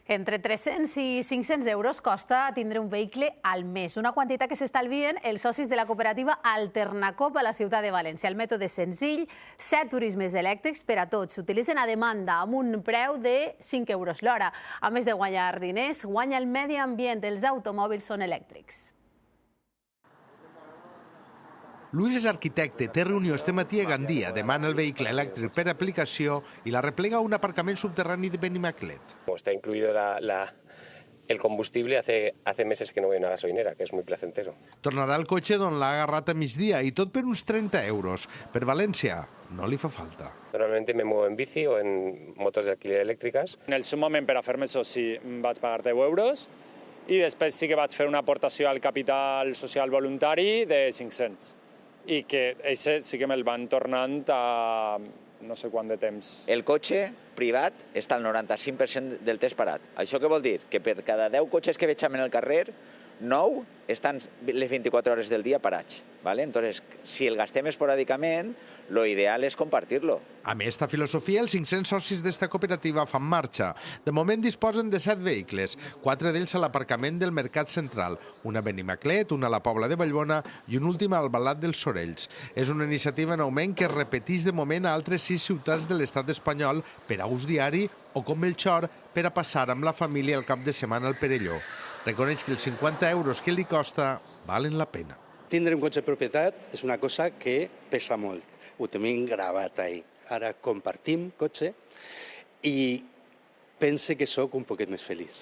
Entre 300 i 500 euros costa tindre un vehicle al mes, una quantitat que s'estalvien els socis de la cooperativa Alternacop a la ciutat de València. El mètode és senzill, 7 turismes elèctrics per a tots. S'utilitzen a demanda amb un preu de 5 euros l'hora. A més de guanyar diners, guanya el medi ambient. Els automòbils són elèctrics. Luis és arquitecte, té reunió este matí a Gandia, demana el vehicle elèctric per aplicació i la replega a un aparcament subterrani de Benimaclet. Está incluido el combustible, hace meses que no voy a una gasolinera, que es muy placentero. Tornarà al cotxe d'on l'ha agarrat a migdia i tot per uns 30 euros. Per València no li fa falta. Normalmente me muevo en bici o en motos de alquiler elèctriques. En el seu moment, per a fer-me soci, vaig pagar 10 euros i després sí que vaig fer una aportació al capital social voluntari de 500. I que això sí que me'l van tornant a no sé quant de temps. El cotxe privat està al 95% del temps parat. Això què vol dir? Que per cada 10 cotxes que veiem en el carrer, 9 estan les 24 hores del dia parats. Entonces, si el gastem esporàdicament, lo ideal és compartir-lo. A més, esta filosofia, els 500 socis d'esta cooperativa fan marxa. De moment disposen de 7 vehicles, 4 d'ells a l'aparcament del Mercat Central, una a Benimaclet, una a la Pobla de Vallbona i un últim al Balat dels Sorells. És una iniciativa en augment que es repeteix de moment a altres 6 ciutats de l'estat espanyol per a ús diari o com Melchor per a passar amb la família el cap de setmana al Perelló. Reconeix que els 50 euros que li costa valen la pena. Tindre un cotxe de propietat és una cosa que pesa molt. Ho tenim gravat ahí. Ara compartim cotxe i pense que sóc un poquet més feliç.